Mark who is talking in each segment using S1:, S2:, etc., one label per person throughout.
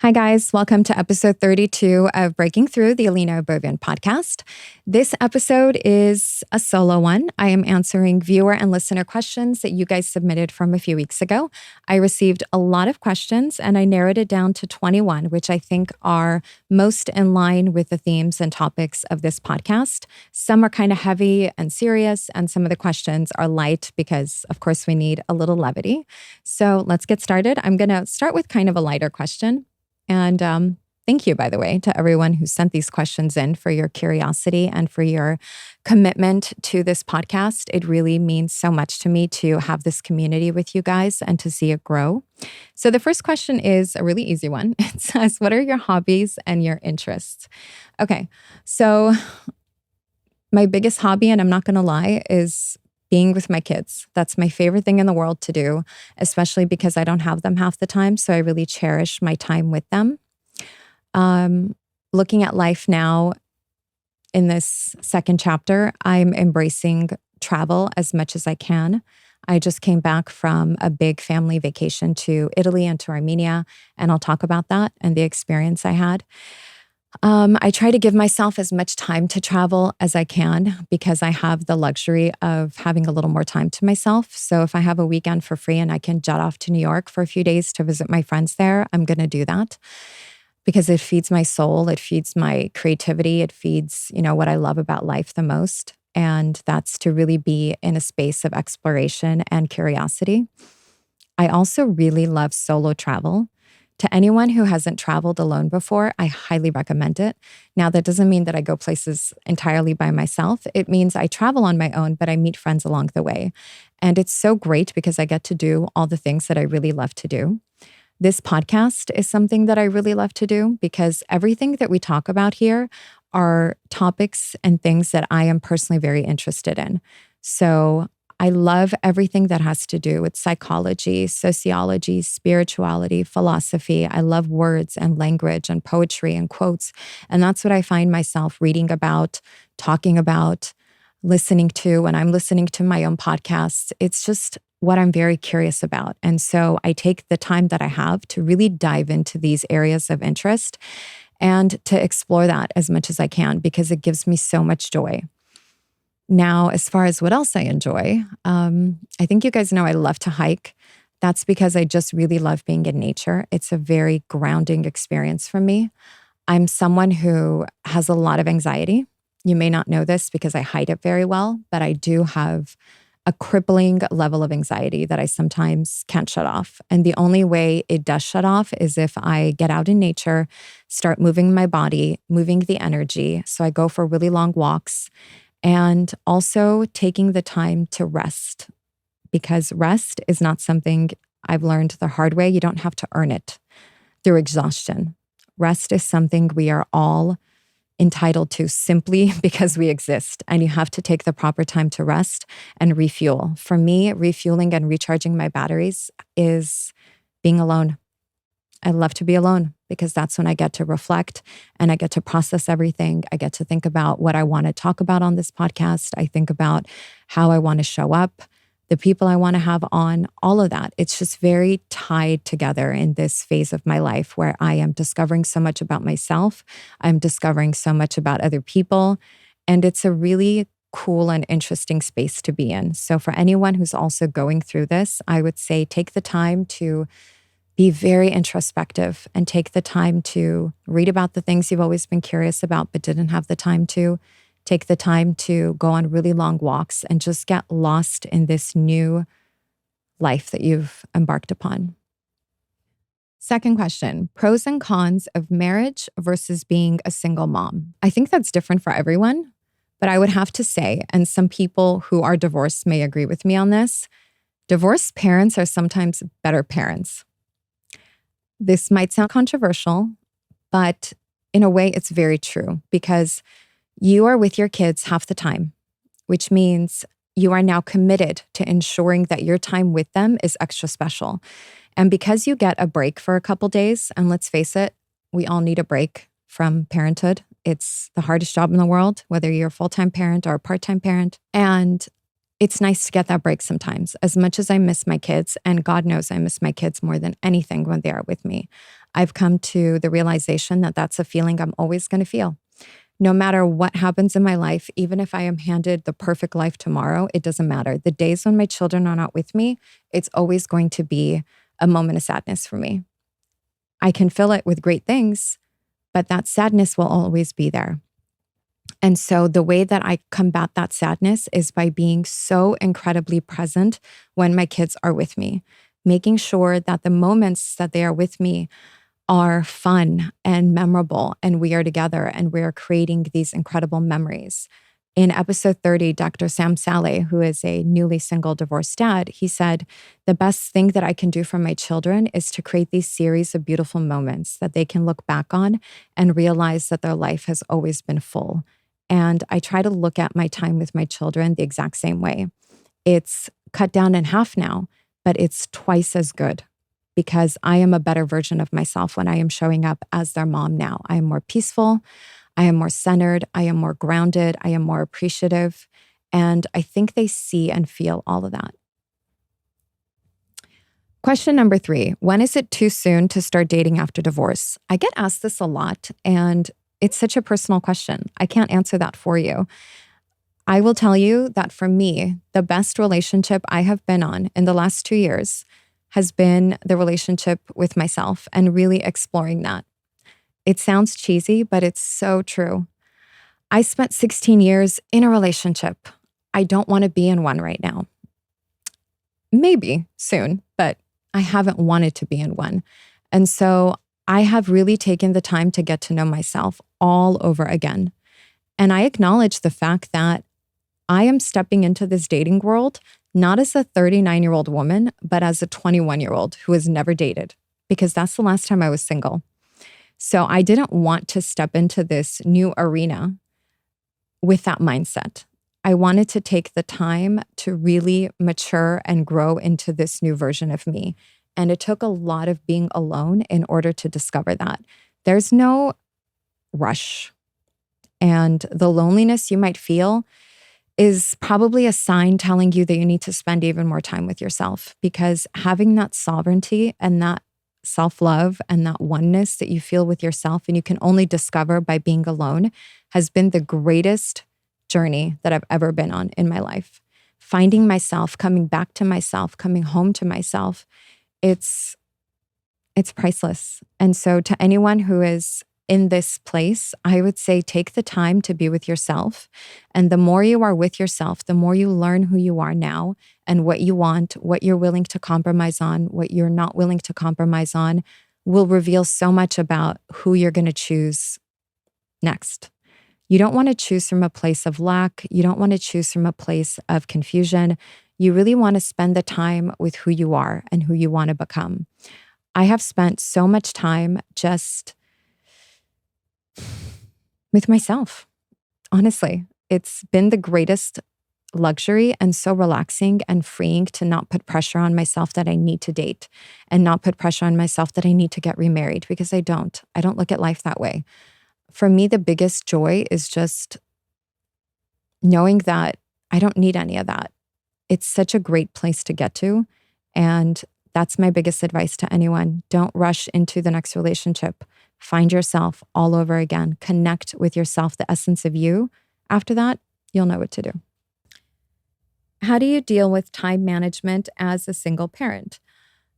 S1: Hi, guys. Welcome to episode 32 of Breaking Through, the Ellina Abovian podcast. This episode is a solo one. I am answering viewer and listener questions that you guys submitted from a few weeks ago. I received a lot of questions and I narrowed it down to 21, which I think are most in line with the themes and topics of this podcast. Some are kind of heavy and serious, and some of the questions are light because, of course, we need a little levity. So let's get started. I'm going to start with kind of a lighter question. And thank you, by the way, to everyone who sent these questions in for your curiosity and for your commitment to this podcast. It really means so much to me to have this community with you guys and to see it grow. So the first question is a really easy one. It says, what are your hobbies and your interests? Okay, so my biggest hobby, and I'm not going to lie, is being with my kids. That's my favorite thing in the world to do, especially because I don't have them half the time. So I really cherish my time with them. Looking at life now in this second chapter, I'm embracing travel as much as I can. I just came back from a big family vacation to Italy and to Armenia, and I'll talk about that and the experience I had. I try to give myself as much time to travel as I can because I have the luxury of having a little more time to myself. So if I have a weekend for free and I can jet off to New York for a few days to visit my friends there, I'm going to do that because it feeds my soul. It feeds my creativity. It feeds, what I love about life the most. And that's to really be in a space of exploration and curiosity. I also really love solo travel. To anyone who hasn't traveled alone before, I highly recommend it. Now, that doesn't mean that I go places entirely by myself. It means I travel on my own, but I meet friends along the way. And it's so great because I get to do all the things that I really love to do. This podcast is something that I really love to do because everything that we talk about here are topics and things that I am personally very interested in. So I love everything that has to do with psychology, sociology, spirituality, philosophy. I love words and language and poetry and quotes. And that's what I find myself reading about, talking about, listening to when I'm listening to my own podcasts. It's just what I'm very curious about. And so I take the time that I have to really dive into these areas of interest and to explore that as much as I can because it gives me so much joy. Now, as far as what else I enjoy, I think you guys know I love to hike. That's because I just really love being in nature. It's a very grounding experience for me. I'm someone who has a lot of anxiety. You may not know this because I hide it very well, but I do have a crippling level of anxiety that I sometimes can't shut off. And the only way it does shut off is if I get out in nature, start moving my body, moving the energy. So I go for really long walks. And also taking the time to rest, because rest is not something I've learned the hard way. You don't have to earn it through exhaustion. Rest is something we are all entitled to simply because we exist. And you have to take the proper time to rest and refuel. For me, refueling and recharging my batteries is being alone. I love to be alone because that's when I get to reflect and I get to process everything. I get to think about what I want to talk about on this podcast. I think about how I want to show up, the people I want to have on, all of that. It's just very tied together in this phase of my life where I am discovering so much about myself. I'm discovering so much about other people. And it's a really cool and interesting space to be in. So for anyone who's also going through this, I would say take the time to be very introspective and take the time to read about the things you've always been curious about but didn't have the time to. Take the time to go on really long walks and just get lost in this new life that you've embarked upon. Second question, pros and cons of marriage versus being a single mom. I think that's different for everyone, but I would have to say, and some people who are divorced may agree with me on this, divorced parents are sometimes better parents. This might sound controversial, but in a way it's very true because you are with your kids half the time, which means you are now committed to ensuring that your time with them is extra special. And because you get a break for a couple days, and let's face it, we all need a break from parenthood. It's the hardest job in the world, whether you're a full-time parent or a part-time parent. And it's nice to get that break sometimes. As much as I miss my kids, and God knows I miss my kids more than anything when they are with me, I've come to the realization that that's a feeling I'm always going to feel. No matter what happens in my life, even if I am handed the perfect life tomorrow, it doesn't matter. The days when my children are not with me, it's always going to be a moment of sadness for me. I can fill it with great things, but that sadness will always be there. And so the way that I combat that sadness is by being so incredibly present when my kids are with me, making sure that the moments that they are with me are fun and memorable, and we are together and we are creating these incredible memories. In episode 30, Dr. Sam Saleh, who is a newly single divorced dad, he said, the best thing that I can do for my children is to create these series of beautiful moments that they can look back on and realize that their life has always been full. And I try to look at my time with my children the exact same way. It's cut down in half now, but it's twice as good, because I am a better version of myself when I am showing up as their mom now. I am more peaceful. I am more centered. I am more grounded. I am more appreciative. And I think they see and feel all of that. Question number 3, when is it too soon to start dating after divorce? I get asked this a lot, and it's such a personal question. I can't answer that for you. I will tell you that for me, the best relationship I have been on in the last 2 years has been the relationship with myself and really exploring that. It sounds cheesy, but it's so true. I spent 16 years in a relationship. I don't want to be in one right now. Maybe soon, but I haven't wanted to be in one. And so I have really taken the time to get to know myself all over again. And I acknowledge the fact that I am stepping into this dating world not as a 39-year-old woman, but as a 21-year-old who has never dated, because that's the last time I was single. So I didn't want to step into this new arena with that mindset. I wanted to take the time to really mature and grow into this new version of me. And it took a lot of being alone in order to discover that. There's no rush. And the loneliness you might feel is probably a sign telling you that you need to spend even more time with yourself, because having that sovereignty and that self-love and that oneness that you feel with yourself and you can only discover by being alone has been the greatest journey that I've ever been on in my life. Finding myself, coming back to myself, coming home to myself, it's priceless. And so to anyone who is in this place, I would say take the time to be with yourself. And the more you are with yourself, the more you learn who you are now and what you want, what you're willing to compromise on, what you're not willing to compromise on, will reveal so much about who you're going to choose next. You don't want to choose from a place of lack. You don't want to choose from a place of confusion. You really want to spend the time with who you are and who you want to become. I have spent so much time just with myself. Honestly, it's been the greatest luxury and so relaxing and freeing to not put pressure on myself that I need to date and not put pressure on myself that I need to get remarried, because I don't look at life that way. For me, the biggest joy is just knowing that I don't need any of that. It's such a great place to get to. And that's my biggest advice to anyone. Don't rush into the next relationship. Find yourself all over again. Connect with yourself, the essence of you. After that, you'll know what to do. How do you deal with time management as a single parent?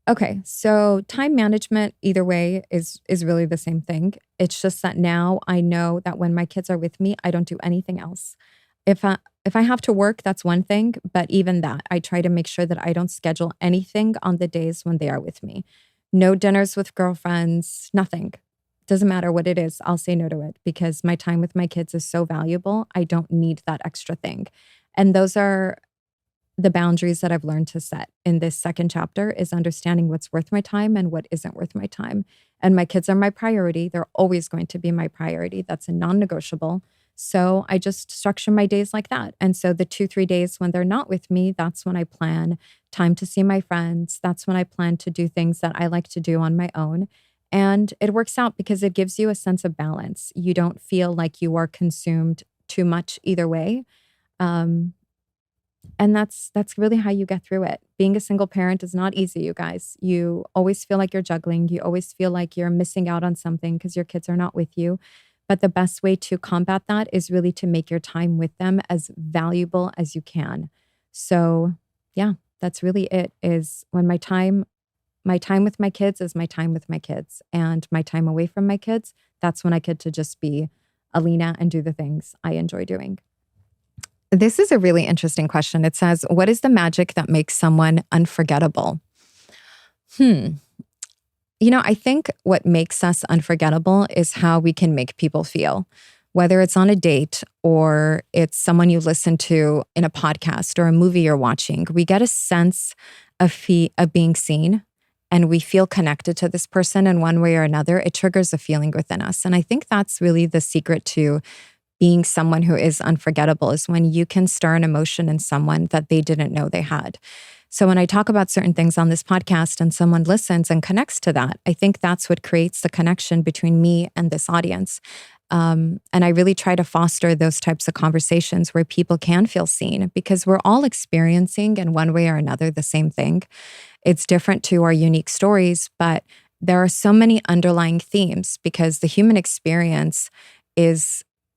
S1: Okay, so time management, either way, is really the same thing. It's just that now I know that when my kids are with me, I don't do anything else. If I have to work, that's one thing, but even that, I try to make sure that I don't schedule anything on the days when they are with me. No dinners with girlfriends, nothing. Doesn't matter what it is, I'll say no to it because my time with my kids is so valuable. I don't need that extra thing. And those are the boundaries that I've learned to set in this second chapter, is understanding what's worth my time and what isn't worth my time. And my kids are my priority. They're always going to be my priority. That's a non-negotiable. So I just structure my days like that. And so the 2-3 days when they're not with me, that's when I plan time to see my friends. That's when I plan to do things that I like to do on my own. And it works out because it gives you a sense of balance. You don't feel like you are consumed too much either way. And that's really how you get through it. Being a single parent is not easy, you guys. You always feel like you're juggling. You always feel like you're missing out on something because your kids are not with you. But the best way to combat that is really to make your time with them as valuable as you can. So, yeah, that's really it, is when my time with my kids is my time with my kids, and my time away from my kids, that's when I get to just be Ellina and do the things I enjoy doing. This is a really interesting question. It says, what is the magic that makes someone unforgettable? I think what makes us unforgettable is how we can make people feel, whether it's on a date or it's someone you listen to in a podcast or a movie you're watching. We get a sense of being seen, and we feel connected to this person in one way or another. It triggers a feeling within us. And I think that's really the secret to being someone who is unforgettable, is when you can stir an emotion in someone that they didn't know they had. So when I talk about certain things on this podcast and someone listens and connects to that, I think that's what creates the connection between me and this audience. And I really try to foster those types of conversations where people can feel seen, because we're all experiencing in one way or another the same thing. It's different to our unique stories, but there are so many underlying themes, because the human experience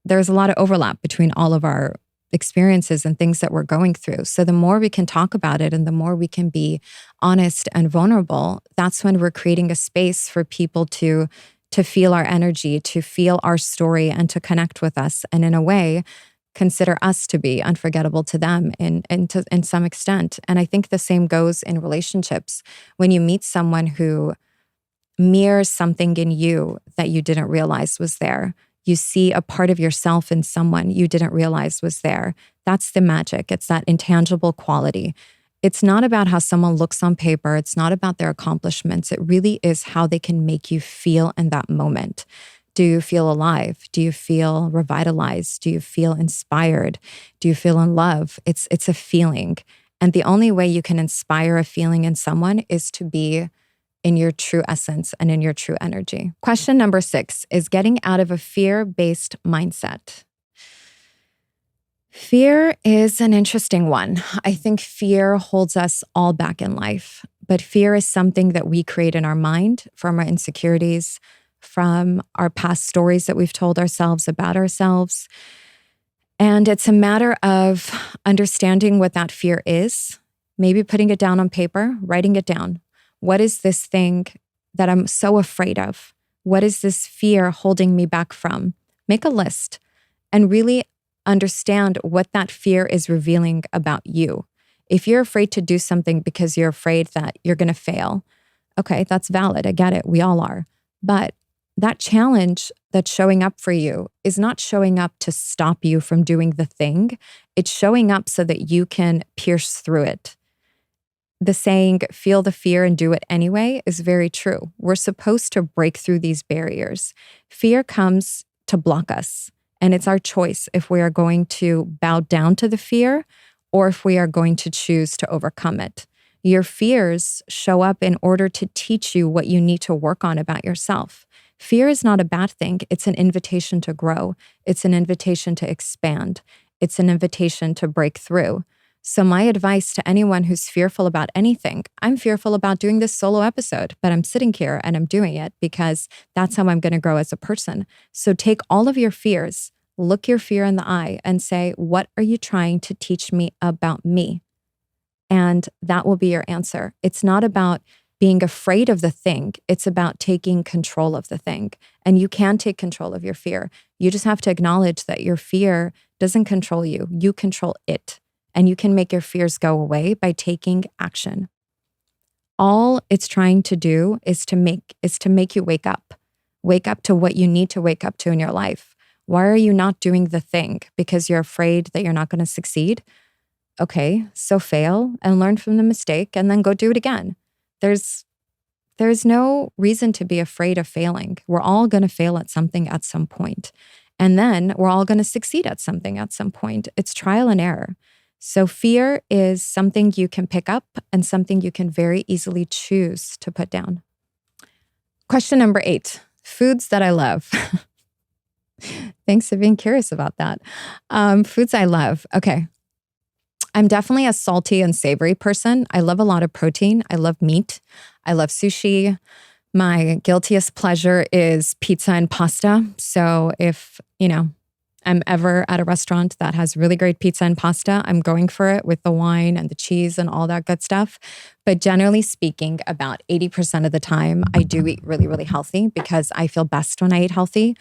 S1: there's a lot of overlap between all of our experiences and things that we're going through. So the more we can talk about it and the more we can be honest and vulnerable, that's when we're creating a space for people to feel our energy, to feel our story, and to connect with us. And in a way, consider us to be unforgettable to them in some extent. And I think the same goes in relationships. When you meet someone who mirrors something in you that you didn't realize was there, you see a part of yourself in someone you didn't realize was there. That's the magic. It's that intangible quality. It's not about how someone looks on paper. It's not about their accomplishments. It really is how they can make you feel in that moment. Do you feel alive? Do you feel revitalized? Do you feel inspired? Do you feel in love? It's a feeling. And the only way you can inspire a feeling in someone is to be in your true essence and in your true energy. Question number 6 is getting out of a fear-based mindset. Fear is an interesting one. I think fear holds us all back in life, but fear is something that we create in our mind from our insecurities, from our past stories that we've told ourselves about ourselves. And it's a matter of understanding what that fear is, maybe putting it down on paper, writing it down. What is this thing that I'm so afraid of? What is this fear holding me back from? Make a list and really understand what that fear is revealing about you. If you're afraid to do something because you're afraid that you're going to fail, okay, that's valid. I get it. We all are. But that challenge that's showing up for you is not showing up to stop you from doing the thing. It's showing up so that you can pierce through it. The saying, feel the fear and do it anyway, is very true. We're supposed to break through these barriers. Fear comes to block us, and it's our choice if we are going to bow down to the fear or if we are going to choose to overcome it. Your fears show up in order to teach you what you need to work on about yourself. Fear is not a bad thing. It's an invitation to grow. It's an invitation to expand. It's an invitation to break through. So my advice to anyone who's fearful about anything, I'm fearful about doing this solo episode, but I'm sitting here and I'm doing it because that's how I'm going to grow as a person. So take all of your fears, look your fear in the eye and say, what are you trying to teach me about me? And that will be your answer. It's not about being afraid of the thing. It's about taking control of the thing. And you can take control of your fear. You just have to acknowledge that your fear doesn't control you. You control it. And you can make your fears go away by taking action. All it's trying to do is to make you wake up. Wake up to what you need to wake up to in your life. Why are you not doing the thing? Because you're afraid that you're not going to succeed? Okay, so fail and learn from the mistake and then go do it again. There's no reason to be afraid of failing. We're all going to fail at something at some point. And then we're all going to succeed at something at some point. It's trial and error. So fear is something you can pick up and something you can very easily choose to put down. Question number 8, foods that I love. Thanks for being curious about that. Foods I love. Okay. I'm definitely a salty and savory person. I love a lot of protein. I love meat. I love sushi. My guiltiest pleasure is pizza and pasta. So if, I'm ever at a restaurant that has really great pizza and pasta, I'm going for it with the wine and the cheese and all that good stuff. But generally speaking, about 80% of the time, I do eat really, really healthy because I feel best when I eat healthy.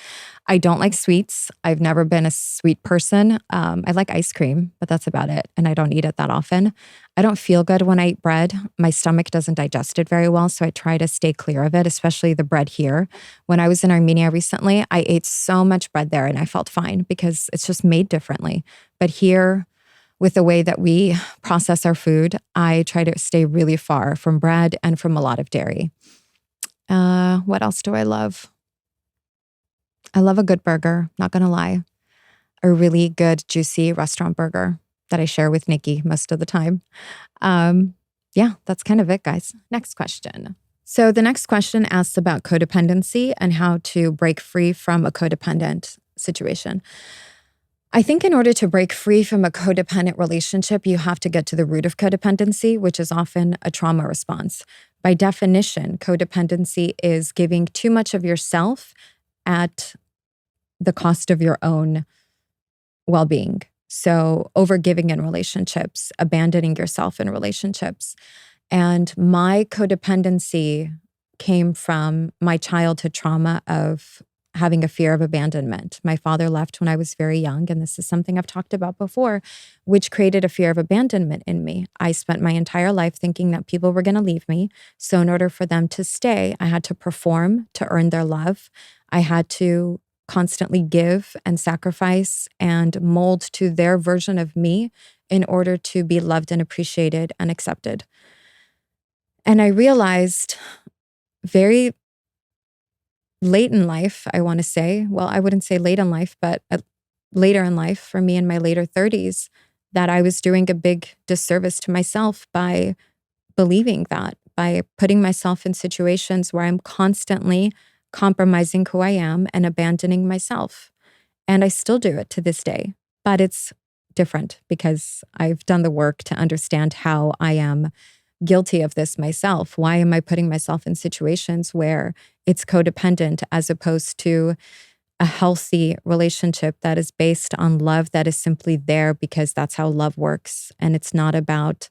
S1: I don't like sweets. I've never been a sweet person. I like ice cream, but that's about it. And I don't eat it that often. I don't feel good when I eat bread. My stomach doesn't digest it very well. So I try to stay clear of it, especially the bread here. When I was in Armenia recently, I ate so much bread there and I felt fine because it's just made differently. But here, with the way that we process our food, I try to stay really far from bread and from a lot of dairy. What else do I love? I love a good burger, not gonna lie. A really good, juicy restaurant burger that I share with Nikki most of the time. Yeah, that's kind of it, guys. Next question. So the next question asks about codependency and how to break free from a codependent situation. I think in order to break free from a codependent relationship, you have to get to the root of codependency, which is often a trauma response. By definition, codependency is giving too much of yourself at the cost of your own well-being. So overgiving in relationships, abandoning yourself in relationships. And my codependency came from my childhood trauma of having a fear of abandonment. My father left when I was very young, and this is something I've talked about before, which created a fear of abandonment in me. I spent my entire life thinking that people were going to leave me. So in order for them to stay, I had to perform to earn their love. I had to constantly give and sacrifice and mold to their version of me in order to be loved and appreciated and accepted. And I realized very late in life, I want to say, well, I wouldn't say late in life, but later in life, for me in my later 30s, that I was doing a big disservice to myself by believing that, by putting myself in situations where I'm constantly compromising who I am and abandoning myself. And I still do it to this day, but it's different because I've done the work to understand how I am guilty of this myself. Why am I putting myself in situations where it's codependent as opposed to a healthy relationship that is based on love that is simply there because that's how love works. And it's not about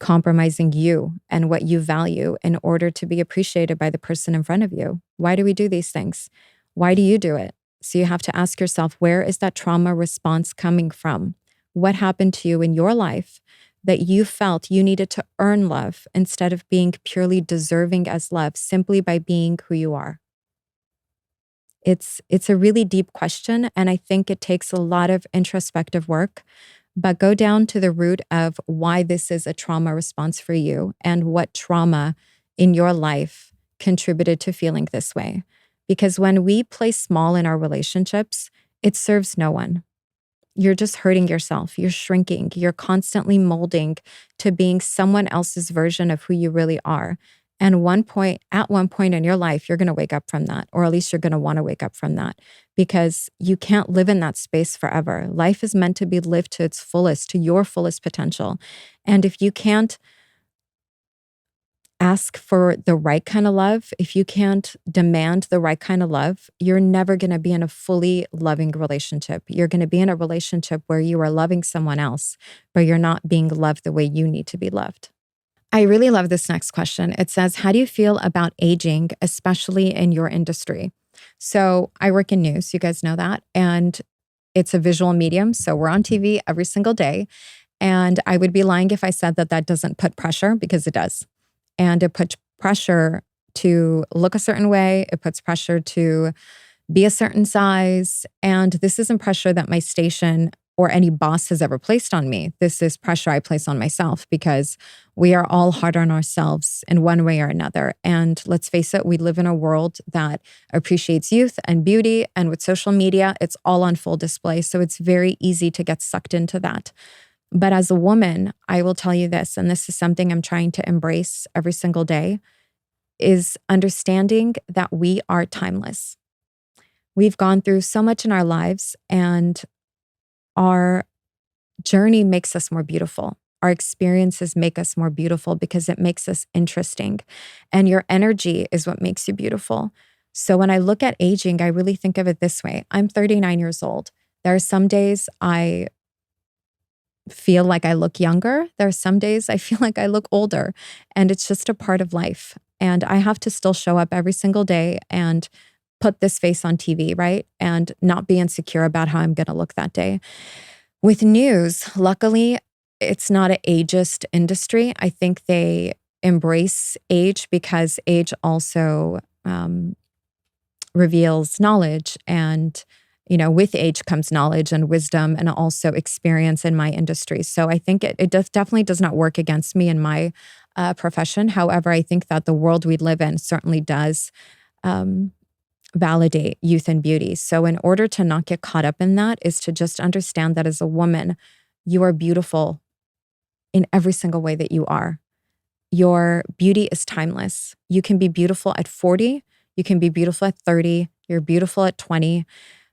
S1: compromising you and what you value in order to be appreciated by the person in front of you. Why do we do these things? Why do you do it? So you have to ask yourself, where is that trauma response coming from? What happened to you in your life that you felt you needed to earn love instead of being purely deserving as love simply by being who you are? It's a really deep question, and I think it takes a lot of introspective work. But go down to the root of why this is a trauma response for you and what trauma in your life contributed to feeling this way. Because when we play small in our relationships, it serves no one. You're just hurting yourself. You're shrinking. You're constantly molding to being someone else's version of who you really are. And at one point in your life, you're going to wake up from that, or at least you're going to want to wake up from that, because you can't live in that space forever. Life is meant to be lived to its fullest, to your fullest potential. And if you can't ask for the right kind of love, if you can't demand the right kind of love, you're never going to be in a fully loving relationship. You're going to be in a relationship where you are loving someone else, but you're not being loved the way you need to be loved. I really love this next question. It says, how do you feel about aging, especially in your industry? So I work in news, you guys know that, and it's a visual medium. So we're on TV every single day. And I would be lying if I said that that doesn't put pressure, because it does. And it puts pressure to look a certain way. It puts pressure to be a certain size. And this isn't pressure that my station or any boss has ever placed on me. This is pressure I place on myself because we are all hard on ourselves in one way or another. And let's face it, we live in a world that appreciates youth and beauty. And with social media, it's all on full display. So it's very easy to get sucked into that. But as a woman, I will tell you this, and this is something I'm trying to embrace every single day, is understanding that we are timeless. We've gone through so much in our lives, and our journey makes us more beautiful. Our experiences make us more beautiful because it makes us interesting. And your energy is what makes you beautiful. So when I look at aging, I really think of it this way. I'm 39 years old. There are some days I feel like I look younger. There are some days I feel like I look older. And it's just a part of life. And I have to still show up every single day and put this face on TV, right? And not be insecure about how I'm going to look that day. With news, luckily, it's not an ageist industry. I think they embrace age because age also reveals knowledge. And, with age comes knowledge and wisdom and also experience in my industry. So I think it definitely does not work against me in my profession. However, I think that the world we live in certainly does validate youth and beauty. So in order to not get caught up in that is to just understand that as a woman, you are beautiful in every single way that you are. Your beauty is timeless. You can be beautiful at 40, you can be beautiful at 30, you're beautiful at 20,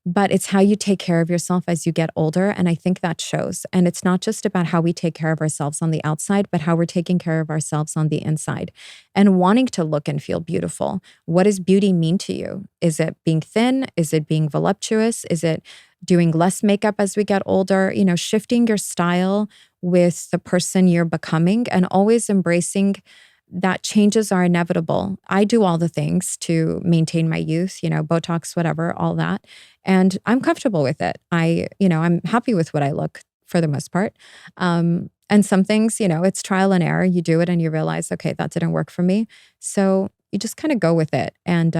S1: but it's how you take care of yourself as you get older. And I think that shows. And it's not just about how we take care of ourselves on the outside, but how we're taking care of ourselves on the inside and wanting to look and feel beautiful. What does beauty mean to you? Is it being thin? Is it being voluptuous? Is it doing less makeup as we get older? Shifting your style with the person you're becoming and always embracing that changes are inevitable. I do all the things to maintain my youth, Botox, whatever, all that. And I'm comfortable with it. I'm happy with what I look for the most part. And some things, it's trial and error. You do it and you realize, okay, that didn't work for me. So you just kind of go with it. And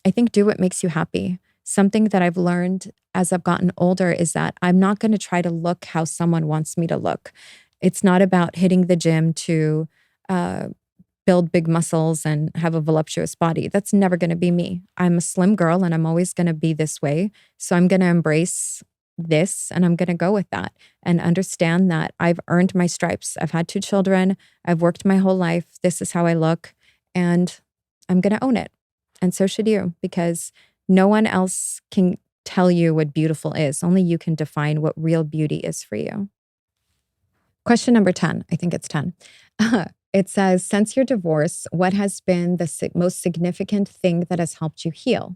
S1: I think do what makes you happy. Something that I've learned as I've gotten older is that I'm not going to try to look how someone wants me to look. It's not about hitting the gym to build big muscles and have a voluptuous body. That's never going to be me. I'm a slim girl and I'm always going to be this way. So I'm going to embrace this and I'm going to go with that and understand that I've earned my stripes. I've had 2 children. I've worked my whole life. This is how I look and I'm going to own it. And so should you, because no one else can tell you what beautiful is. Only you can define what real beauty is for you. Question number 10. I think it's 10. It says, since your divorce, what has been the most significant thing that has helped you heal?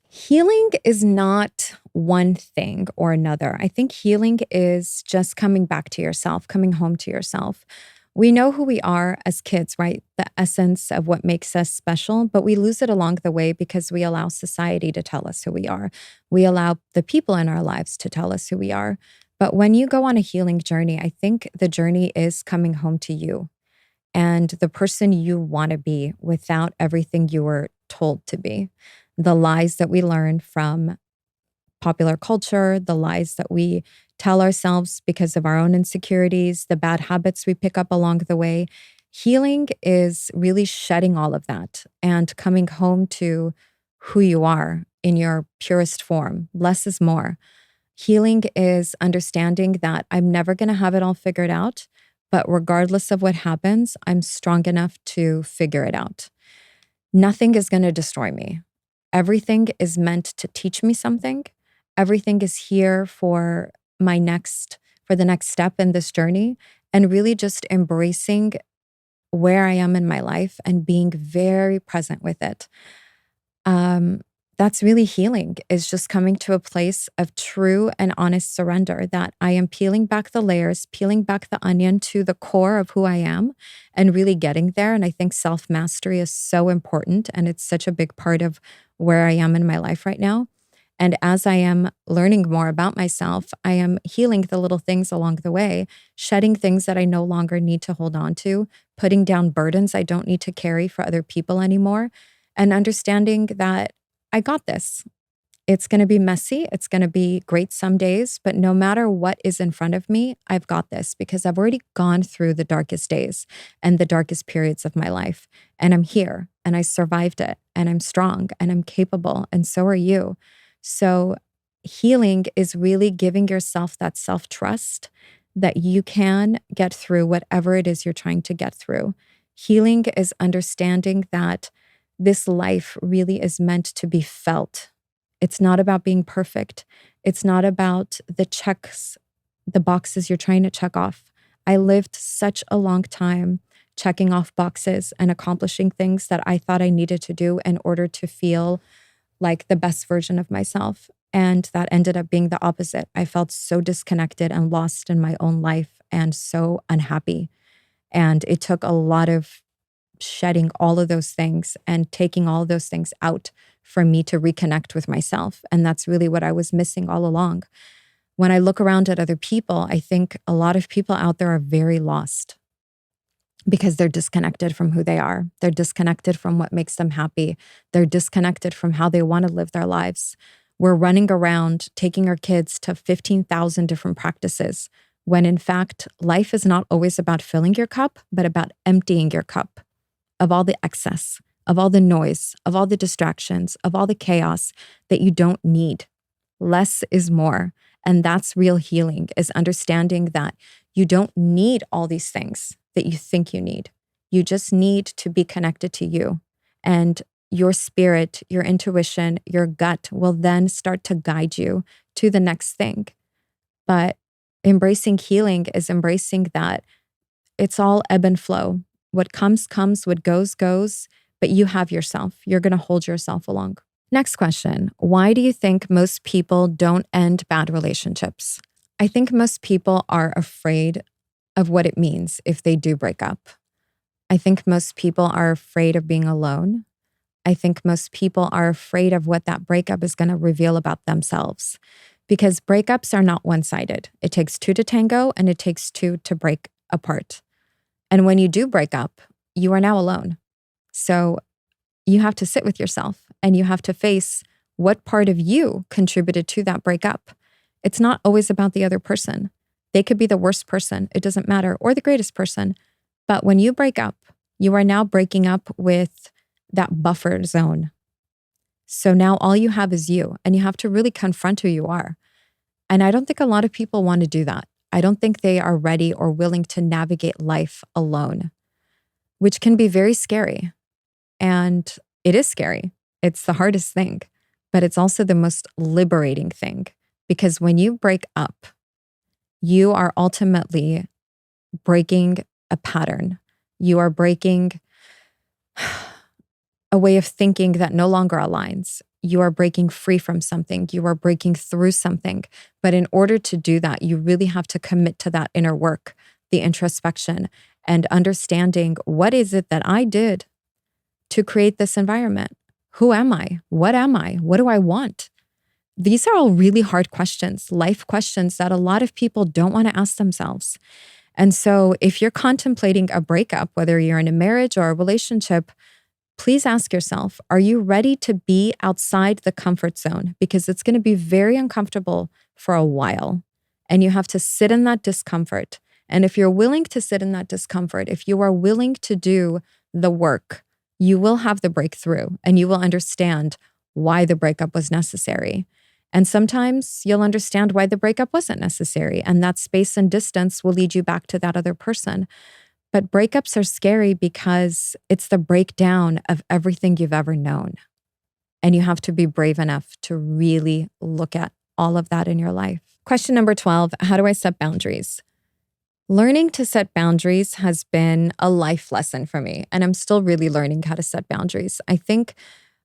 S1: Healing is not one thing or another. I think healing is just coming back to yourself, coming home to yourself. We know who we are as kids, right? The essence of what makes us special, but we lose it along the way because we allow society to tell us who we are. We allow the people in our lives to tell us who we are. But when you go on a healing journey, I think the journey is coming home to you and the person you want to be without everything you were told to be. The lies that we learn from popular culture, the lies that we tell ourselves because of our own insecurities, the bad habits we pick up along the way. Healing is really shedding all of that and coming home to who you are in your purest form. Less is more. Healing is understanding that I'm never going to have it all figured out, but regardless of what happens, I'm strong enough to figure it out. Nothing is going to destroy me. Everything is meant to teach me something. Everything is here for the next step in this journey, and really just embracing where I am in my life and being very present with it. That's really healing, is just coming to a place of true and honest surrender, that I am peeling back the layers, peeling back the onion to the core of who I am and really getting there. And I think self-mastery is so important. And it's such a big part of where I am in my life right now. And as I am learning more about myself, I am healing the little things along the way, shedding things that I no longer need to hold on to, putting down burdens I don't need to carry for other people anymore, and understanding that I got this. It's going to be messy. It's going to be great some days, but no matter what is in front of me, I've got this because I've already gone through the darkest days and the darkest periods of my life. And I'm here and I survived it and I'm strong and I'm capable, and so are you. So healing is really giving yourself that self-trust that you can get through whatever it is you're trying to get through. Healing is understanding that this life really is meant to be felt. It's not about being perfect. It's not about the checks the boxes you're trying to check off. I lived such a long time checking off boxes and accomplishing things that I thought I needed to do in order to feel like the best version of myself. And that ended up being the opposite. I felt so disconnected and lost in my own life and so unhappy. And it took a lot of shedding all of those things and taking all of those things out for me to reconnect with myself. And that's really what I was missing all along. When I look around at other people, I think a lot of people out there are very lost because they're disconnected from who they are. They're disconnected from what makes them happy. They're disconnected from how they want to live their lives. We're running around taking our kids to 15,000 different practices when in fact, life is not always about filling your cup, but about emptying your cup of all the excess, of all the noise, of all the distractions, of all the chaos that you don't need. Less is more. And that's real healing, is understanding that you don't need all these things that you think you need. You just need to be connected to you. And your spirit, your intuition, your gut will then start to guide you to the next thing. But embracing healing is embracing that it's all ebb and flow. What comes, comes. What goes, goes. But you have yourself. You're going to hold yourself along. Next question. Why do you think most people don't end bad relationships? I think most people are afraid of what it means if they do break up. I think most people are afraid of being alone. I think most people are afraid of what that breakup is going to reveal about themselves. Because breakups are not one-sided. It takes two to tango and it takes two to break apart. And when you do break up, you are now alone. So you have to sit with yourself and you have to face what part of you contributed to that breakup. It's not always about the other person. They could be the worst person, it doesn't matter, or the greatest person. But when you break up, you are now breaking up with that buffer zone. So now all you have is you, and you have to really confront who you are. And I don't think a lot of people want to do that. I don't think they are ready or willing to navigate life alone, which can be very scary. And it is scary. It's the hardest thing, but it's also the most liberating thing. Because when you break up, you are ultimately breaking a pattern. You are breaking a way of thinking that no longer aligns. You are breaking free from something. You are breaking through something. But in order to do that, you really have to commit to that inner work, the introspection, and understanding what is it that I did to create this environment? Who am I? What am I? What do I want? These are all really hard questions, life questions that a lot of people don't want to ask themselves. And so if you're contemplating a breakup, whether you're in a marriage or a relationship, please ask yourself, are you ready to be outside the comfort zone? Because it's going to be very uncomfortable for a while. And you have to sit in that discomfort. And if you're willing to sit in that discomfort, if you are willing to do the work, you will have the breakthrough and you will understand why the breakup was necessary. And sometimes you'll understand why the breakup wasn't necessary. And that space and distance will lead you back to that other person. But breakups are scary because it's the breakdown of everything you've ever known. And you have to be brave enough to really look at all of that in your life. Question number 12, how do I set boundaries? Learning to set boundaries has been a life lesson for me, and I'm still really learning how to set boundaries. I think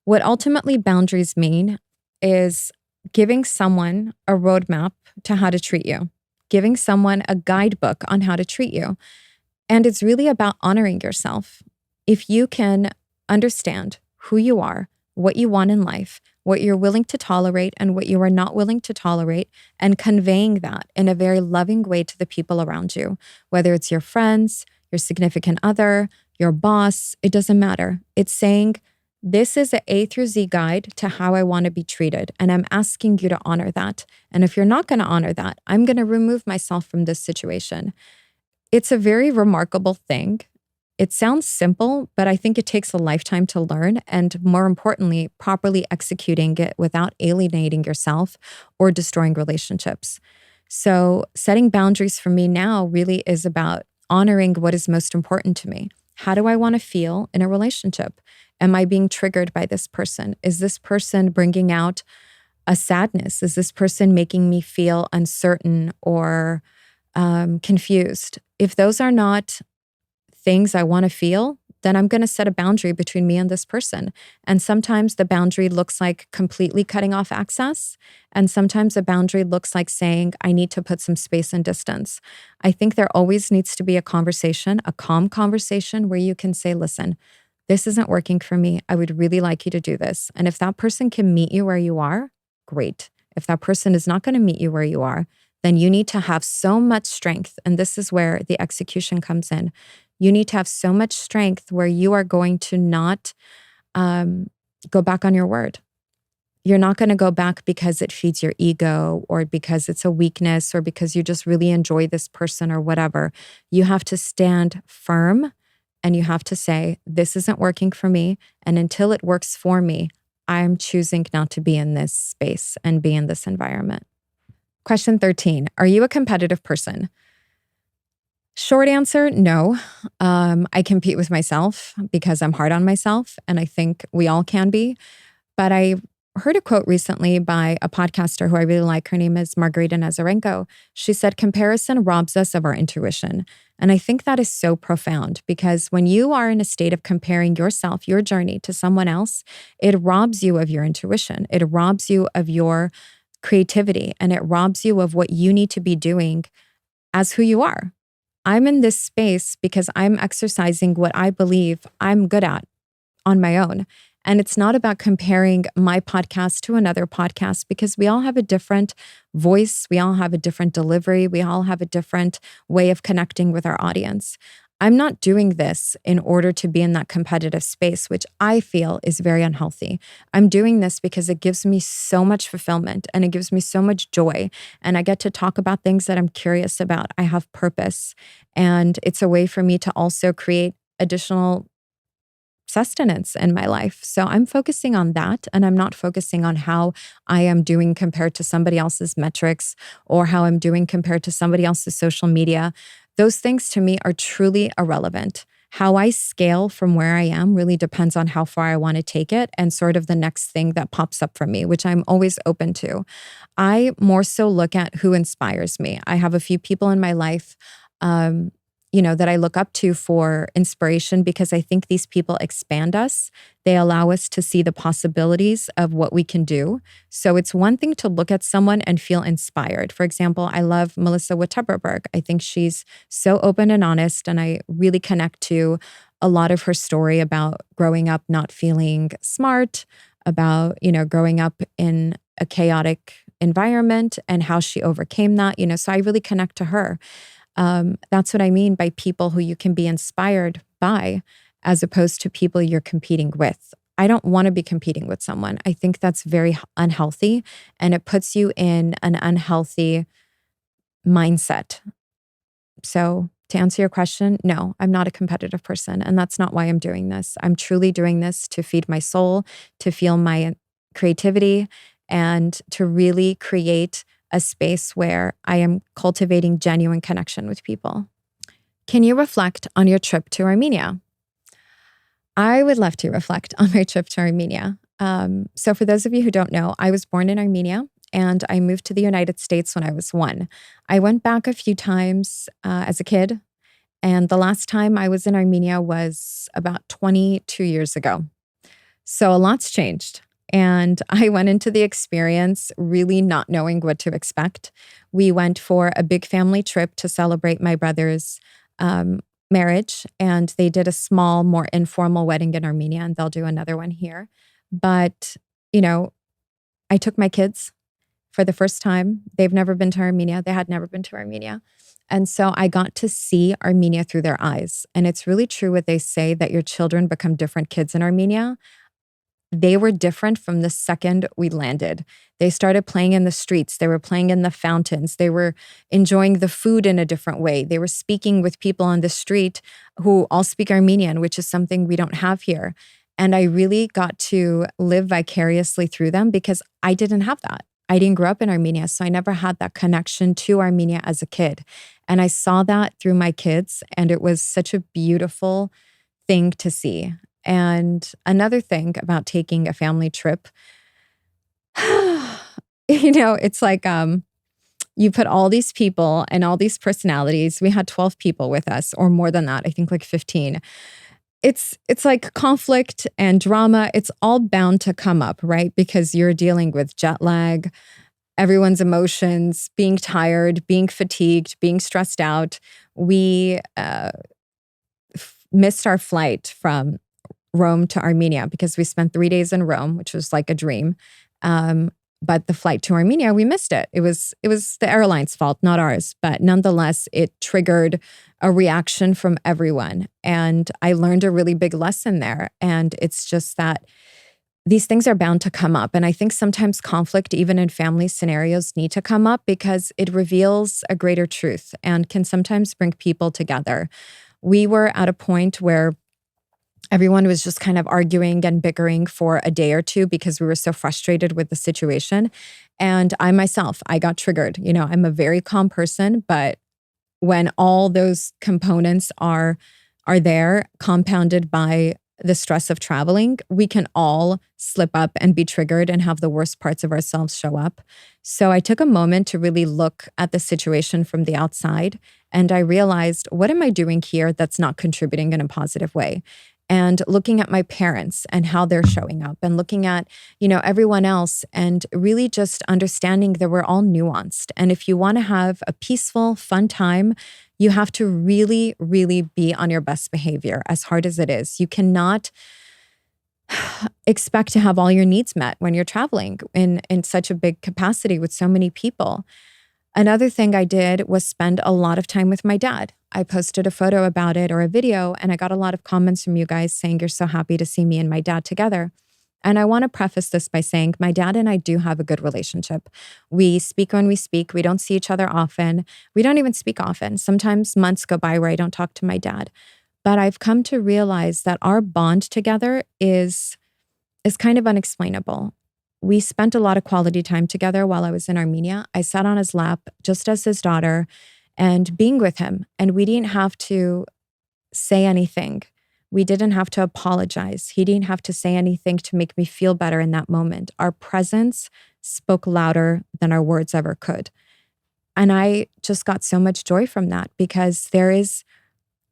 S1: what ultimately boundaries mean is giving someone a roadmap to how to treat you, giving someone a guidebook on how to treat you. And it's really about honoring yourself. If you can understand who you are, what you want in life, what you're willing to tolerate and what you are not willing to tolerate, and conveying that in a very loving way to the people around you, whether it's your friends, your significant other, your boss, it doesn't matter. It's saying, this is an A through Z guide to how I want to be treated. And I'm asking you to honor that. And if you're not going to honor that, I'm going to remove myself from this situation. It's a very remarkable thing. It sounds simple, but I think it takes a lifetime to learn, and more importantly, properly executing it without alienating yourself or destroying relationships. So setting boundaries for me now really is about honoring what is most important to me. How do I want to feel in a relationship? Am I being triggered by this person? Is this person bringing out a sadness? Is this person making me feel uncertain or confused. If those are not things I want to feel, then I'm going to set a boundary between me and this person. And sometimes the boundary looks like completely cutting off access. And sometimes a boundary looks like saying, I need to put some space and distance. I think there always needs to be a conversation, a calm conversation where you can say, listen, this isn't working for me. I would really like you to do this. And if that person can meet you where you are, great. If that person is not going to meet you where you are, then you need to have so much strength. And this is where the execution comes in. You need to have so much strength where you are going to not go back on your word. You're not going to go back because it feeds your ego or because it's a weakness or because you just really enjoy this person or whatever. You have to stand firm and you have to say, this isn't working for me. And until it works for me, I'm choosing not to be in this space and be in this environment. Question 13, are you a competitive person? Short answer, no. I compete with myself because I'm hard on myself, and I think we all can be. But I heard a quote recently by a podcaster who I really like. Her name is Margarita Nazarenko. She said, comparison robs us of our intuition. And I think that is so profound because when you are in a state of comparing yourself, your journey to someone else, it robs you of your intuition. It robs you of your creativity, and it robs you of what you need to be doing as who you are. I'm in this space because I'm exercising what I believe I'm good at on my own. And it's not about comparing my podcast to another podcast because we all have a different voice. We all have a different delivery. We all have a different way of connecting with our audience. I'm not doing this in order to be in that competitive space, which I feel is very unhealthy. I'm doing this because it gives me so much fulfillment and it gives me so much joy. And I get to talk about things that I'm curious about. I have purpose. And it's a way for me to also create additional sustenance in my life. So I'm focusing on that, and I'm not focusing on how I am doing compared to somebody else's metrics or how I'm doing compared to somebody else's social media. Those things to me are truly irrelevant. How I scale from where I am really depends on how far I want to take it and sort of the next thing that pops up for me, which I'm always open to. I more so look at who inspires me. I have a few people in my life that I look up to for inspiration because I think these people expand us. They allow us to see the possibilities of what we can do. So it's one thing to look at someone and feel inspired. For example, I love Melissa Witteberberg. I think she's so open and honest, and I really connect to a lot of her story about growing up not feeling smart, about, growing up in a chaotic environment and how she overcame that, so I really connect to her. That's what I mean by people who you can be inspired by, as opposed to people you're competing with. I don't want to be competing with someone. I think that's very unhealthy, and it puts you in an unhealthy mindset. So to answer your question, no, I'm not a competitive person, and that's not why I'm doing this. I'm truly doing this to feed my soul, to feel my creativity, and to really create a space where I am cultivating genuine connection with people. Can you reflect on your trip to Armenia? I would love to reflect on my trip to Armenia. So for those of you who don't know, I was born in Armenia and I moved to the United States when I was 1. I went back a few times as a kid, and the last time I was in Armenia was about 22 years ago. So a lot's changed. And I went into the experience really not knowing what to expect. We went for a big family trip to celebrate my brother's marriage, and they did a small, more informal wedding in Armenia, and they'll do another one here. But, I took my kids for the first time. They've never been to Armenia. They had never been to Armenia. And so I got to see Armenia through their eyes. And it's really true what they say, that your children become different kids in Armenia. They were different from the second we landed. They started playing in the streets. They were playing in the fountains. They were enjoying the food in a different way. They were speaking with people on the street who all speak Armenian, which is something we don't have here. And I really got to live vicariously through them because I didn't have that. I didn't grow up in Armenia, so I never had that connection to Armenia as a kid. And I saw that through my kids, and it was such a beautiful thing to see. And another thing about taking a family trip, it's like You put all these people and all these personalities. We had 12 people with us, or more than that, I think like 15. It's like conflict and drama. It's all bound to come up, right? Because you're dealing with jet lag, everyone's emotions, being tired, being fatigued, being stressed out. We missed our flight from Rome to Armenia because we spent 3 days in Rome, which was like a dream. But the flight to Armenia, we missed it. It was the airline's fault, not ours. But nonetheless, it triggered a reaction from everyone. And I learned a really big lesson there. And it's just that these things are bound to come up. And I think sometimes conflict, even in family scenarios, need to come up because it reveals a greater truth and can sometimes bring people together. We were at a point where everyone was just kind of arguing and bickering for a day or two because we were so frustrated with the situation. And I myself, I got triggered. I'm a very calm person, but when all those components are there, compounded by the stress of traveling, we can all slip up and be triggered and have the worst parts of ourselves show up. So I took a moment to really look at the situation from the outside, and I realized, what am I doing here that's not contributing in a positive way? And looking at my parents and how they're showing up, and looking at, everyone else, and really just understanding that we're all nuanced. And if you want to have a peaceful, fun time, you have to really, really be on your best behavior, as hard as it is. You cannot expect to have all your needs met when you're traveling in such a big capacity with so many people. Another thing I did was spend a lot of time with my dad. I posted a photo about it, or a video, and I got a lot of comments from you guys saying you're so happy to see me and my dad together. And I want to preface this by saying my dad and I do have a good relationship. We speak when we speak. We don't see each other often. We don't even speak often. Sometimes months go by where I don't talk to my dad. But I've come to realize that our bond together is kind of unexplainable. We spent a lot of quality time together while I was in Armenia. I sat on his lap just as his daughter and being with him. And we didn't have to say anything. We didn't have to apologize. He didn't have to say anything to make me feel better in that moment. Our presence spoke louder than our words ever could. And I just got so much joy from that, because there is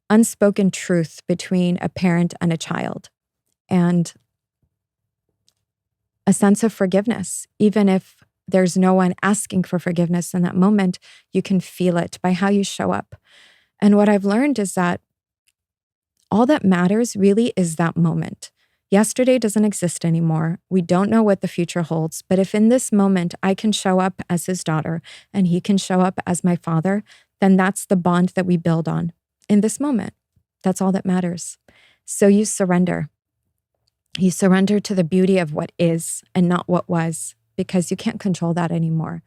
S1: unspoken truth between a parent and a child, and a sense of forgiveness. Even if there's no one asking for forgiveness in that moment, you can feel it by how you show up. And what I've learned is that all that matters really is that moment. Yesterday doesn't exist anymore. We don't know what the future holds. But if in this moment I can show up as his daughter and he can show up as my father, then that's the bond that we build on in this moment. That's all that matters. So you surrender. You surrender to the beauty of what is and not what was, because you can't control that anymore.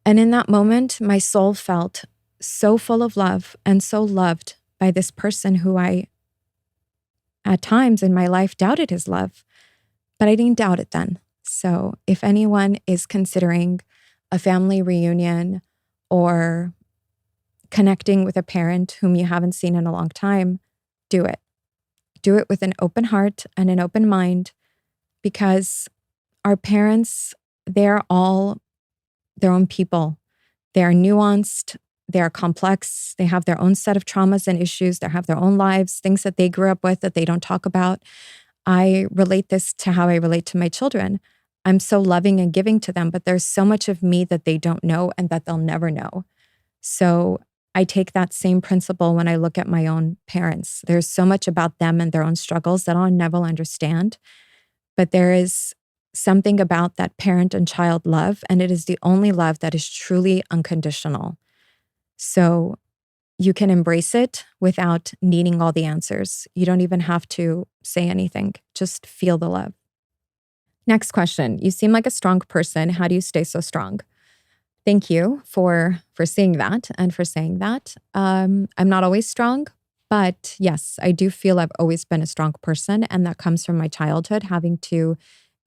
S1: And in that moment, my soul felt so full of love and so loved by this person who I, at times in my life, doubted his love, but I didn't doubt it then. So if anyone is considering a family reunion or connecting with a parent whom you haven't seen in a long time, do it. Do it with an open heart and an open mind, because our parents, they're all their own people. They are nuanced. They are complex. They have their own set of traumas and issues. They have their own lives, things that they grew up with that they don't talk about. I relate this to how I relate to my children. I'm so loving and giving to them, but there's so much of me that they don't know and that they'll never know. So I take that same principle when I look at my own parents. There's so much about them and their own struggles that I'll never understand. But there is something about that parent and child love, and it is the only love that is truly unconditional. So you can embrace it without needing all the answers. You don't even have to say anything. Just feel the love. Next question. You seem like a strong person. How do you stay so strong? Thank you for seeing that and for saying that. I'm not always strong, but yes, I do feel I've always been a strong person, and that comes from my childhood, having to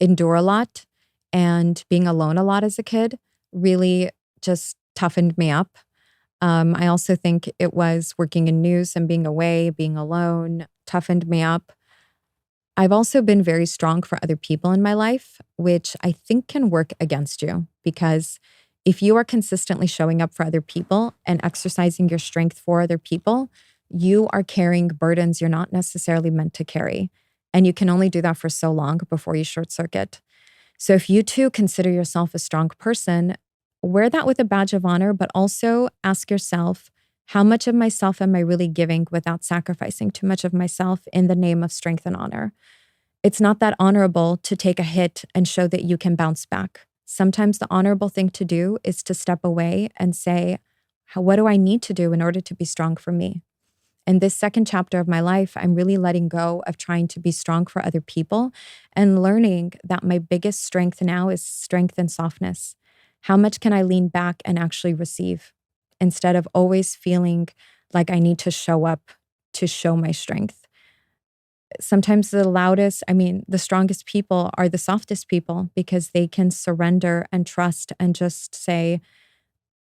S1: endure a lot and being alone a lot as a kid really just toughened me up. I also think it was working in news and being away, being alone, toughened me up. I've also been very strong for other people in my life, which I think can work against you, because If you are consistently showing up for other people and exercising your strength for other people, you are carrying burdens you're not necessarily meant to carry. And you can only do that for so long before you short circuit. So if you too consider yourself a strong person, wear that with a badge of honor, but also ask yourself, how much of myself am I really giving without sacrificing too much of myself in the name of strength and honor? It's not that honorable to take a hit and show that you can bounce back. Sometimes the honorable thing to do is to step away and say, what do I need to do in order to be strong for me? In this second chapter of my life, I'm really letting go of trying to be strong for other people and learning that my biggest strength now is strength and softness. How much can I lean back and actually receive instead of always feeling like I need to show up to show my strength? Sometimes the strongest people are the softest people because they can surrender and trust and just say,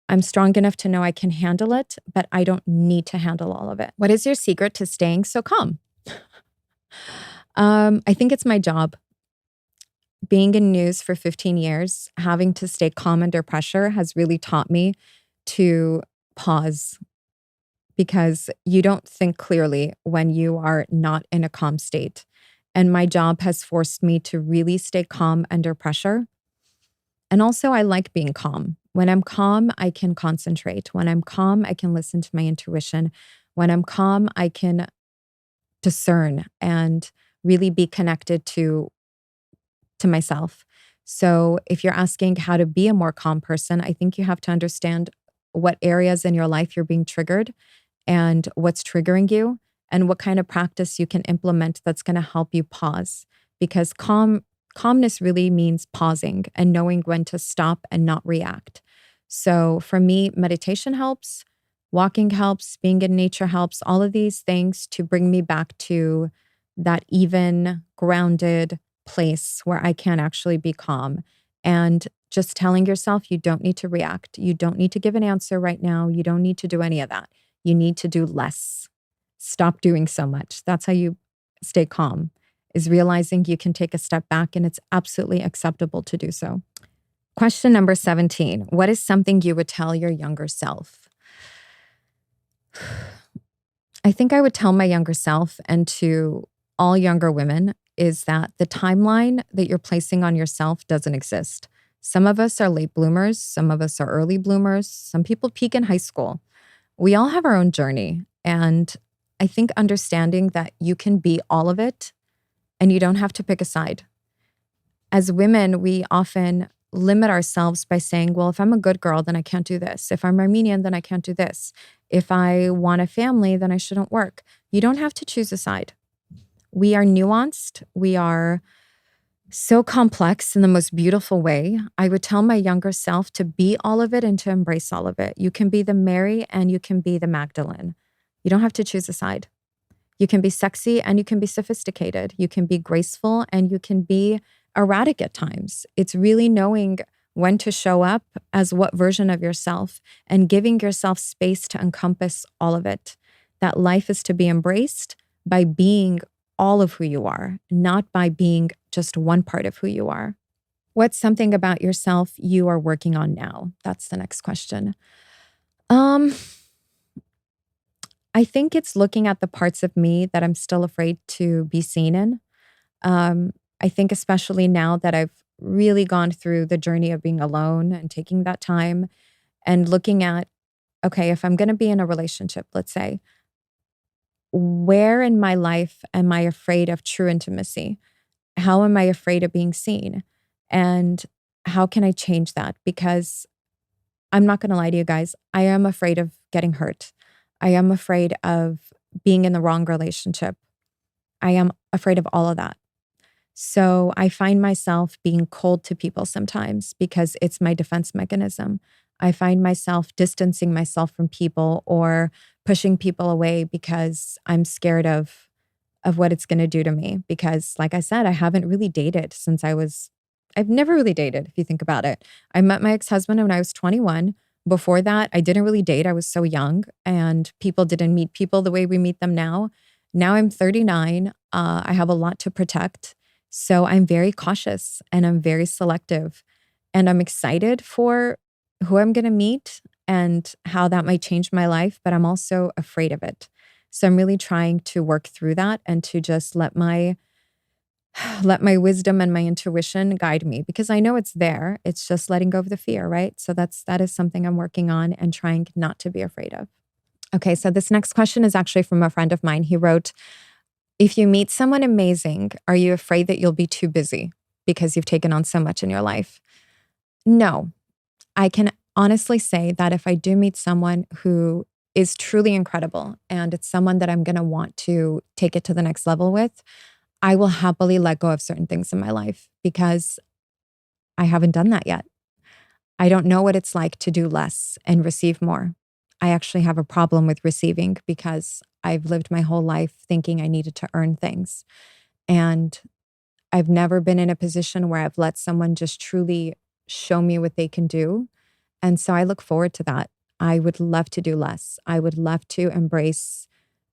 S1: I'm strong enough to know I can handle it, but I don't need to handle all of it. What is your secret to staying so calm? I think it's my job. Being in news for 15 years, having to stay calm under pressure has really taught me to pause because you don't think clearly when you are not in a calm state. And my job has forced me to really stay calm under pressure. And also, I like being calm. When I'm calm, I can concentrate. When I'm calm, I can listen to my intuition. When I'm calm, I can discern and really be connected to myself. So if you're asking how to be a more calm person, I think you have to understand what areas in your life you're being triggered and what's triggering you and what kind of practice you can implement that's going to help you pause. Because calmness really means pausing and knowing when to stop and not react. So for me, meditation helps, walking helps, being in nature helps, all of these things to bring me back to that even, grounded place where I can actually be calm. And just telling yourself you don't need to react. You don't need to give an answer right now. You don't need to do any of that. You need to do less. Stop doing so much. That's how you stay calm, is realizing you can take a step back and it's absolutely acceptable to do so. Question number 17. What is something you would tell your younger self? I think I would tell my younger self and to all younger women is that the timeline that you're placing on yourself doesn't exist. Some of us are late bloomers. Some of us are early bloomers. Some people peak in high school. We all have our own journey. And I think understanding that you can be all of it and you don't have to pick a side. As women, we often limit ourselves by saying, well, if I'm a good girl, then I can't do this. If I'm Armenian, then I can't do this. If I want a family, then I shouldn't work. You don't have to choose a side. We are nuanced. We are so complex in the most beautiful way. I would tell my younger self to be all of it and to embrace all of it. You can be the Mary and you can be the Magdalene. You don't have to choose a side. You can be sexy and you can be sophisticated. You can be graceful and you can be erratic at times. It's really knowing when to show up as what version of yourself and giving yourself space to encompass all of it. That life is to be embraced by being all of who you are, not by being just one part of who you are. What's something about yourself you are working on now? That's the next question. I think it's looking at the parts of me that I'm still afraid to be seen in. I think especially now that I've really gone through the journey of being alone and taking that time and looking at, okay, if I'm going to be in a relationship, let's say, where in my life am I afraid of true intimacy? How am I afraid of being seen? And how can I change that? Because I'm not going to lie to you guys, I am afraid of getting hurt. I am afraid of being in the wrong relationship. I am afraid of all of that. So I find myself being cold to people sometimes because it's my defense mechanism. I find myself distancing myself from people or pushing people away because I'm scared of what it's going to do to me. Because like I said, I haven't really dated since I've never really dated, if you think about it. I met my ex-husband when I was 21. Before that, I didn't really date. I was so young and people didn't meet people the way we meet them now. Now I'm 39. I have a lot to protect. So I'm very cautious and I'm very selective. And I'm excited for who I'm going to meet and how that might change my life, but I'm also afraid of it. So I'm really trying to work through that and to just let my wisdom and my intuition guide me, because I know it's there. It's just letting go of the fear, right? So that is something I'm working on and trying not to be afraid of. Okay, so this next question is actually from a friend of mine. He wrote, if you meet someone amazing, are you afraid that you'll be too busy because you've taken on so much in your life? No, I can honestly say that if I do meet someone who is truly incredible and it's someone that I'm going to want to take it to the next level with, I will happily let go of certain things in my life because I haven't done that yet. I don't know what it's like to do less and receive more. I actually have a problem with receiving because I've lived my whole life thinking I needed to earn things. And I've never been in a position where I've let someone just truly show me what they can do. And so I look forward to that. I would love to do less. I would love to embrace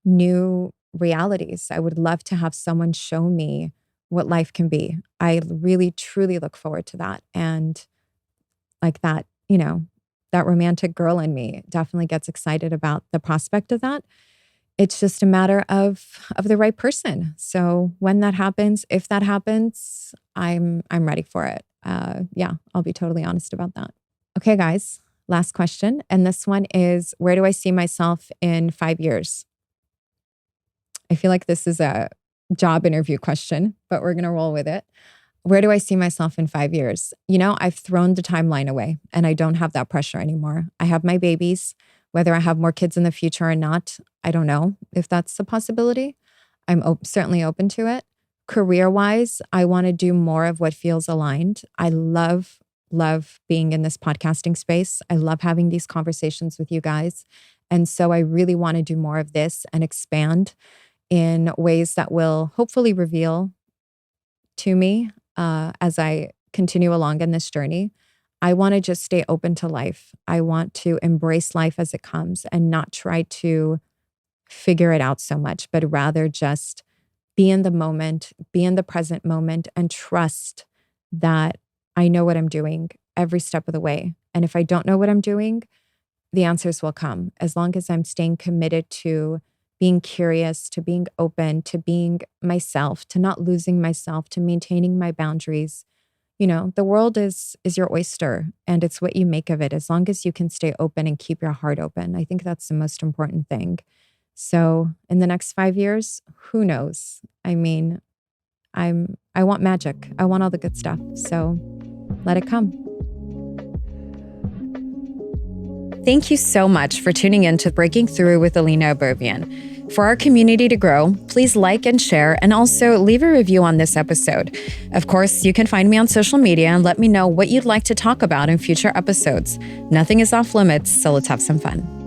S1: new realities. I would love to have someone show me what life can be. I really, truly look forward to that. And like that, that romantic girl in me definitely gets excited about the prospect of that. It's just a matter of the right person. So when that happens, if that happens, I'm ready for it. Yeah, I'll be totally honest about that. Okay, guys, last question. And this one is, where do I see myself in 5 years? I feel like this is a job interview question, but we're going to roll with it. Where do I see myself in 5 years? I've thrown the timeline away and I don't have that pressure anymore. I have my babies. Whether I have more kids in the future or not, I don't know if that's a possibility. I'm certainly open to it. Career-wise, I want to do more of what feels aligned. I love being in this podcasting space. I love having these conversations with you guys. And so I really want to do more of this and expand in ways that will hopefully reveal to me as I continue along in this journey. I want to just stay open to life. I want to embrace life as it comes and not try to figure it out so much, but rather just be in the moment, be in the present moment, and trust that I know what I'm doing every step of the way. And if I don't know what I'm doing, the answers will come as long as I'm staying committed to being curious, to being open, to being myself, to not losing myself, to maintaining my boundaries. The world is your oyster and it's what you make of it. As long as you can stay open and keep your heart open, I think that's the most important thing. So in the next 5 years, who knows? I mean, I want magic. I want all the good stuff. So let it come. Thank you so much for tuning in to Breaking Through with Ellina Abovian. For our community to grow, please like and share, and also leave a review on this episode. Of course, you can find me on social media and let me know what you'd like to talk about in future episodes. Nothing is off limits, so let's have some fun.